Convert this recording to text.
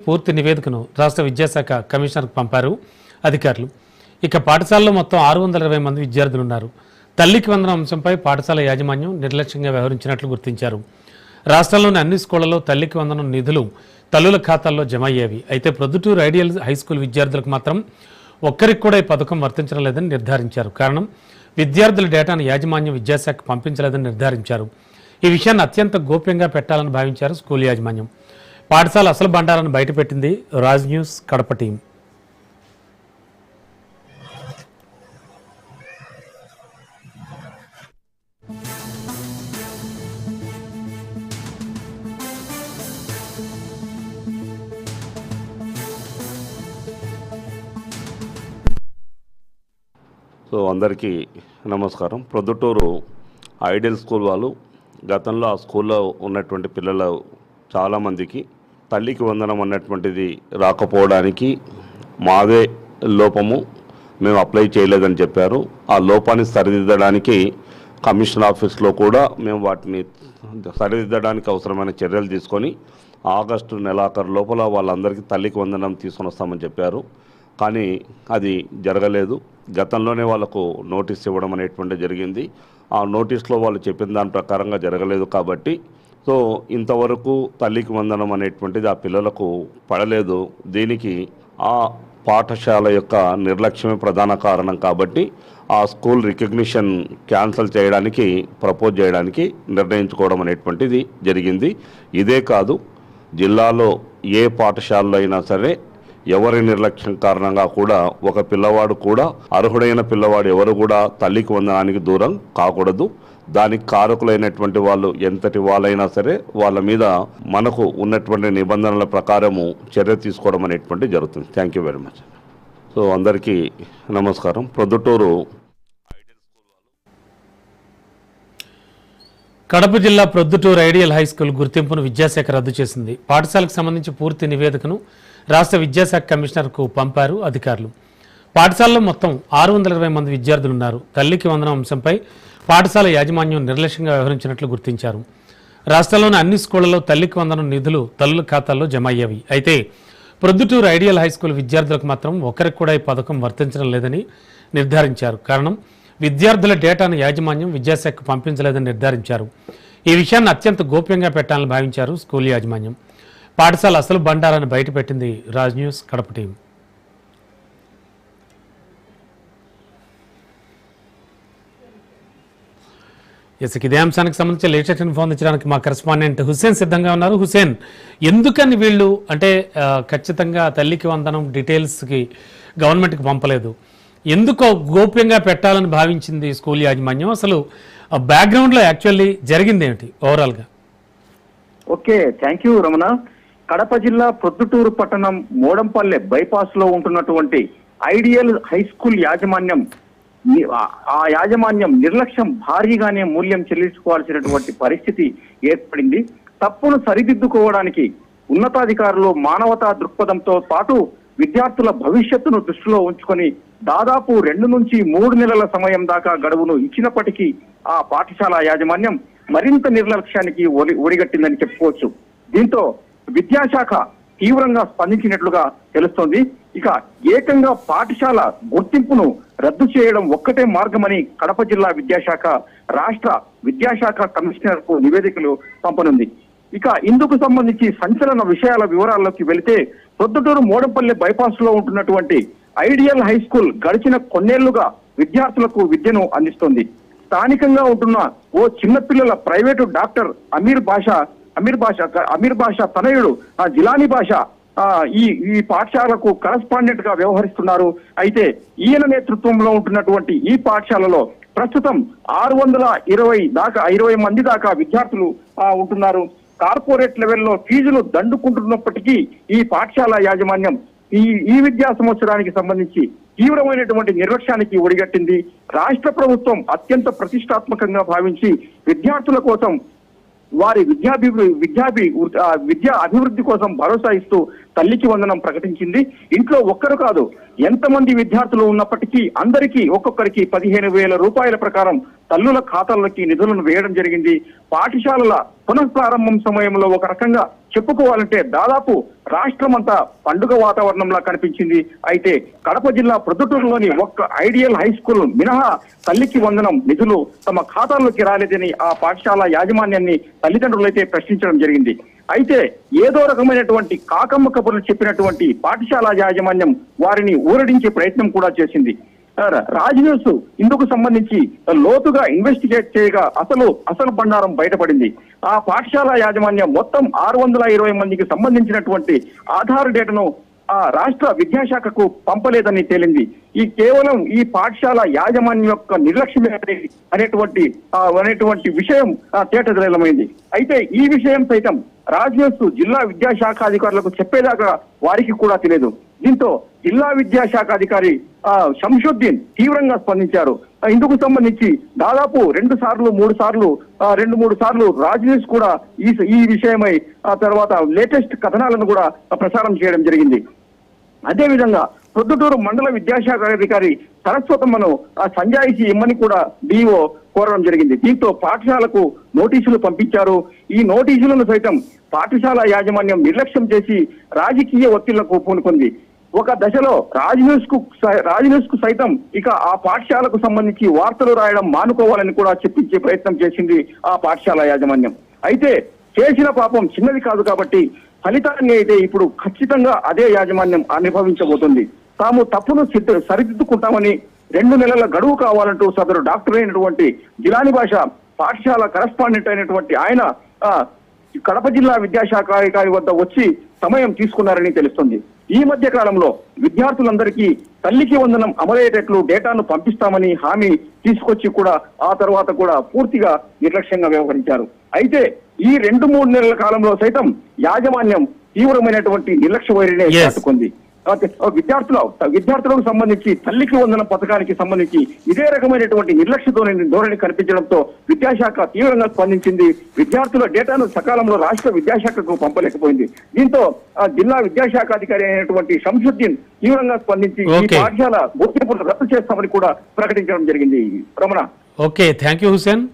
పూర్తి నివేదికను రాష్ట్ర విద్యాశాఖ కమిషనర్కు పంపారు అధికారులు. ఇక పాఠశాలలో మొత్తం 620 మంది విద్యార్థులు ఉన్నారు. తల్లికి వందనం అంశంపై పాఠశాల యాజమాన్యం నిర్లక్ష్యంగా వ్యవహరించినట్లు గుర్తించారు. రాష్ట్రంలోని అన్ని స్కూళ్లలో తల్లికి వందనం నిధులు తల్లుల ఖాతాల్లో జమ అయ్యేవి. అయితే ప్రొద్దుటూరు ఐడియల్ హైస్కూల్ విద్యార్థులకు మాత్రం ఒక్కరికి కూడా ఈ పథకం వర్తించడం లేదని నిర్ధారించారు. కారణం విద్యార్థుల డేటాను యాజమాన్యం విద్యాశాఖకు పంపించలేదని నిర్ధారించారు. ఈ విషయాన్ని అత్యంత గోప్యంగా పెట్టాలని భావించారు స్కూల్ యాజమాన్యం. పాఠశాల అసలు బండారాన్ని బయటపెట్టింది రాజ్ న్యూస్ కడప టీం. అందరికీ నమస్కారం. ప్రొద్దుటూరు ఐడియల్ స్కూల్ వాళ్ళు గతంలో ఆ స్కూల్లో ఉన్నటువంటి పిల్లలు చాలామందికి తల్లికి వందనం అన్నటువంటిది రాకపోవడానికి మాదే లోపము, మేము అప్లై చేయలేదని చెప్పారు. ఆ లోపాన్ని సరిదిద్దడానికి కమిషనర్ ఆఫీస్లో కూడా మేము వాటిని సరిదిద్దడానికి అవసరమైన చర్యలు తీసుకొని ఆగస్టు నెలాఖరు లోపల వాళ్ళందరికీ తల్లికి వందనం తీసుకొని వస్తామని చెప్పారు. కానీ అది జరగలేదు. గతంలోనే వాళ్ళకు నోటీస్ ఇవ్వడం అనేటువంటి జరిగింది. ఆ నోటీస్లో వాళ్ళు చెప్పిన దాని ప్రకారంగా జరగలేదు. కాబట్టి ఇంతవరకు తల్లికి వందనం అనేటువంటిది ఆ పిల్లలకు పడలేదు. దీనికి ఆ పాఠశాల యొక్క నిర్లక్ష్యమే ప్రధాన కారణం. కాబట్టి ఆ స్కూల్ రికగ్నిషన్ క్యాన్సిల్ చేయడానికి ప్రపోజ్ చేయడానికి నిర్ణయించుకోవడం అనేటువంటిది జరిగింది. ఇదే కాదు, జిల్లాలో ఏ పాఠశాలలో అయినా సరే ఎవరి నిర్లక్ష్యం కారణంగా కూడా ఒక పిల్లవాడు కూడా అర్హుడైన పిల్లవాడు ఎవరు కూడా తల్లికి వందనానికి దూరం కాకూడదు. దానికి కారకులైనటువంటి వాళ్ళు ఎంతటి వాళ్ళైనా సరే వాళ్ళ మీద మనకు ఉన్నటువంటి నిబంధనల ప్రకారము చర్య తీసుకోవడం అనేటువంటి జరుగుతుంది. Thank you very much. అందరికీ నమస్కారం. ప్రొద్దుటూరు కడప జిల్లా ప్రొద్దుటూరు ఐడియల్ హైస్కూల్ గుర్తింపును విద్యాశాఖ రద్దు చేసింది. పాఠశాలకు సంబంధించి పూర్తి నివేదికను రాష్ట్ర విద్యాశాఖ కమిషనర్కు పంపారు అధికారులు. పాఠశాలలో మొత్తం 620 మంది విద్యార్థులు ఉన్నారు. తల్లికి వందనం అంశంపై పాఠశాల యాజమాన్యం నిర్లక్ష్యంగా వ్యవహరించినట్లు గుర్తించారు. రాష్ట్రంలోని అన్ని స్కూళ్లలో తల్లికి వందనం నిధులు తల్లుల ఖాతాల్లో జమ అయ్యేవి. అయితే ప్రొద్దుటూరు ఐడియల్ హైస్కూల్ విద్యార్థులకు మాత్రం ఒకరికి కూడా ఈ పథకం వర్తించడం లేదని నిర్ధారించారు. కారణం విద్యార్థుల డేటాను యాజమాన్యం విద్యాశాఖకు పంపించలేదని నిర్ధారించారు. ఈ విషయాన్ని అత్యంత గోప్యంగా పెట్టాలని భావించారు స్కూల్ యాజమాన్యం. పాఠశాల అసలు బండారాన్ని బయటపెట్టింది రాజ్ న్యూస్ కడప టీం. ఇదే అంశానికి సంబంధించి లేటెస్ట్ ఇన్ఫో అందించడానికి మా కరెస్పాండెంట్ హుసేన్ సిద్ధంగా ఉన్నారు. హుసేన్, ఎందుకని వీళ్ళు ఖచ్చితంగా తల్లికి వందనం డీటెయిల్స్కి గవర్నమెంట్కి పంపలేదు? ఎందుకో గోప్యంగా పెట్టాలని భావించింది స్కూల్ యాజమాన్యం? అసలు బ్యాక్గ్రౌండ్లో యాక్చువల్లీ జరిగింది ఏమిటి ఓవరాల్గా? Okay, thank you Ramana. Kadapa జిల్లా ప్రొద్దుటూరు పట్టణం మోడంపల్లె బైపాస్ లో ఉంటున్నటువంటి ఐడియల్ హై స్కూల్ యాజమాన్యం నిర్లక్ష్యం భారీగానే మూల్యం చెల్లించుకోవాల్సినటువంటి పరిస్థితి ఏర్పడింది. తప్పును సరిదిద్దుకోవడానికి ఉన్నతాధికారులు మానవతా దృక్పథంతో పాటు విద్యార్థుల భవిష్యత్తును దృష్టిలో ఉంచుకొని దాదాపు 2 నుంచి 3 నెలల సమయం దాకా గడువును ఇచ్చినప్పటికీ ఆ పాఠశాల యాజమాన్యం మరింత నిర్లక్ష్యానికి ఒడిగట్టిందని చెప్పుకోవచ్చు. దీంతో విద్యాశాఖ తీవ్రంగా స్పందించినట్లుగా తెలుస్తోంది. ఇక ఏకంగా పాఠశాల గుర్తింపును రద్దు చేయడం ఒక్కటే మార్గమని కడప జిల్లా విద్యాశాఖ రాష్ట్ర విద్యాశాఖ కమిషనర్ కు నివేదికలు పంపనుంది. ఇక ఇందుకు సంబంధించి సంచలన విషయాల వివరాల్లోకి వెళితే ప్రొద్దుటూరు మోడంపల్లి బైపాస్ లో ఉంటున్నటువంటి ఐడియల్ హై స్కూల్ గడిచిన కొన్నేళ్లుగా విద్యార్థులకు విద్యను అందిస్తోంది. స్థానికంగా ఉంటున్న ఓ చిన్నపిల్లల ప్రైవేటు డాక్టర్ అమీర్ బాషా తనయుడు జిలానీ బాషా ఈ పాఠశాలకు కరస్పాండెంట్ గా వ్యవహరిస్తున్నారు. అయితే ఈయన నేతృత్వంలో ఉంటున్నటువంటి ఈ పాఠశాలలో ప్రస్తుతం 620 మంది దాకా విద్యార్థులు ఉంటున్నారు. లెవెల్లో ఫీజులు దండుకుంటున్నప్పటికీ ఈ పాఠశాల యాజమాన్యం ఈ విద్యా సంవత్సరానికి సంబంధించి తీవ్రమైనటువంటి నిర్లక్ష్యానికి ఒడిగట్టింది. రాష్ట్ర ప్రభుత్వం అత్యంత ప్రతిష్టాత్మకంగా భావించి విద్యార్థుల కోసం వారి విద్యా అభివృద్ధి కోసం భరోసా ఇస్తూ తల్లికి వందనం ప్రకటించింది. ఇంట్లో ఒక్కరు కాదు, ఎంతమంది విద్యార్థులు ఉన్నప్పటికీ అందరికీ ఒక్కొక్కరికి 15,000 రూపాయల ప్రకారం తల్లుల ఖాతాల్లోకి నిధులను వేయడం జరిగింది. పాఠశాలల పునఃప్రారంభం సమయంలో ఒక రకంగా చెప్పుకోవాలంటే దాదాపు రాష్ట్రమంతా పండుగ వాతావరణంలా కనిపించింది. అయితే కడప జిల్లా ప్రొద్దుటూరులోని ఒక్క ఐడియల్ హై స్కూల్ మినహా తల్లికి వందనం నిధులు తమ ఖాతాల్లోకి రాలేదని ఆ పాఠశాల యాజమాన్యాన్ని తల్లిదండ్రులైతే ప్రశ్నించడం జరిగింది. అయితే ఏదో రకమైనటువంటి కాకమ్మ కబుర్లు చెప్పినటువంటి పాఠశాల యాజమాన్యం వారిని ఊరడించే ప్రయత్నం కూడా చేసింది. రాజ్ న్యూస్ ఇందుకు సంబంధించి లోతుగా ఇన్వెస్టిగేట్ చేయగా అసలు బండారం బయటపడింది. ఆ పాఠశాల యాజమాన్యం మొత్తం 620 మందికి సంబంధించినటువంటి ఆధార్ డేటాను ఆ రాష్ట్ర విద్యాశాఖకు పంపలేదని తేలింది. కేవలం ఈ పాఠశాల యాజమాన్యం యొక్క నిర్లక్ష్యమే అనేటువంటి విషయం తేటతెల్లమైంది. అయితే ఈ విషయం సైతం రాజ్ న్యూస్ జిల్లా విద్యాశాఖ అధికారులకు చెప్పేదాకా వారికి కూడా తెలియదు. దీంతో జిల్లా విద్యాశాఖ అధికారి శంషుద్దీన్ తీవ్రంగా స్పందించారు. ఇందుకు సంబంధించి దాదాపు 2-3 సార్లు రాజ్ న్యూస్ కూడా ఈ విషయమై తర్వాత లేటెస్ట్ కథనాలను కూడా ప్రసారం చేయడం జరిగింది. అదేవిధంగా ప్రొద్దుటూరు మండల విద్యాశాఖ అధికారి సరస్వతమ్మను సంజాయిషి ఇమ్మని కూడా డిఓ కోరడం జరిగింది. దీంతో పాఠశాలకు నోటీసులు పంపించారు. ఈ నోటీసులను సైతం పాఠశాల యాజమాన్యం నిర్లక్ష్యం చేసి రాజకీయ ఒత్తిళ్లకు పూనుకుంది. ఒక దశలో రాజ్ న్యూస్ కు సైతం ఇక ఆ పాఠశాలకు సంబంధించి వార్తలు రాయడం మానుకోవాలని కూడా చెప్పించే ప్రయత్నం చేసింది ఆ పాఠశాల యాజమాన్యం. అయితే చేసిన పాపం చిన్నది కాదు కాబట్టి ఫలితాన్ని అయితే ఇప్పుడు ఖచ్చితంగా అదే యాజమాన్యం అనుభవించబోతుంది. తాము తప్పును సరిదిద్దుకుంటామని 2 నెలల గడువు కావాలంటూ సదరు డాక్టర్ అయినటువంటి జిలాని భాష పాఠశాల కరస్పాండెంట్ అయినటువంటి ఆయన కడప జిల్లా విద్యాశాఖ అధికారి వద్ద వచ్చి సమయం తీసుకున్నారని తెలుస్తుంది. ఈ మధ్య కాలంలో విద్యార్థులందరికీ తల్లికి వందనం అమలయ్యేటట్లు డేటాను పంపిస్తామని హామీ తీసుకొచ్చి కూడా ఆ తర్వాత కూడా పూర్తిగా నిర్లక్ష్యంగా వ్యవహరించారు. అయితే ఈ 2-3 నెలల కాలంలో సైతం యాజమాన్యం తీవ్రమైనటువంటి నిర్లక్ష్య వైరినే చాటుకుంది. విద్యార్థులకు సంబంధించి తల్లికి వందనం పథకానికి సంబంధించి ఇదే రకమైనటువంటి నిర్లక్ష్య ధోరణి కనిపించడంతో విద్యాశాఖ తీవ్రంగా స్పందించింది. విద్యార్థుల డేటాను సకాలంలో రాష్ట్ర విద్యాశాఖకు పంపలేకపోయింది. దీంతో జిల్లా విద్యాశాఖ అధికారి అయినటువంటి శంషుద్దీన్ తీవ్రంగా స్పందించి ఈ పాఠశాల గుర్తింపును రద్దు చేస్తామని కూడా ప్రకటించడం జరిగింది. Ramana. Okay, thank you Hussain.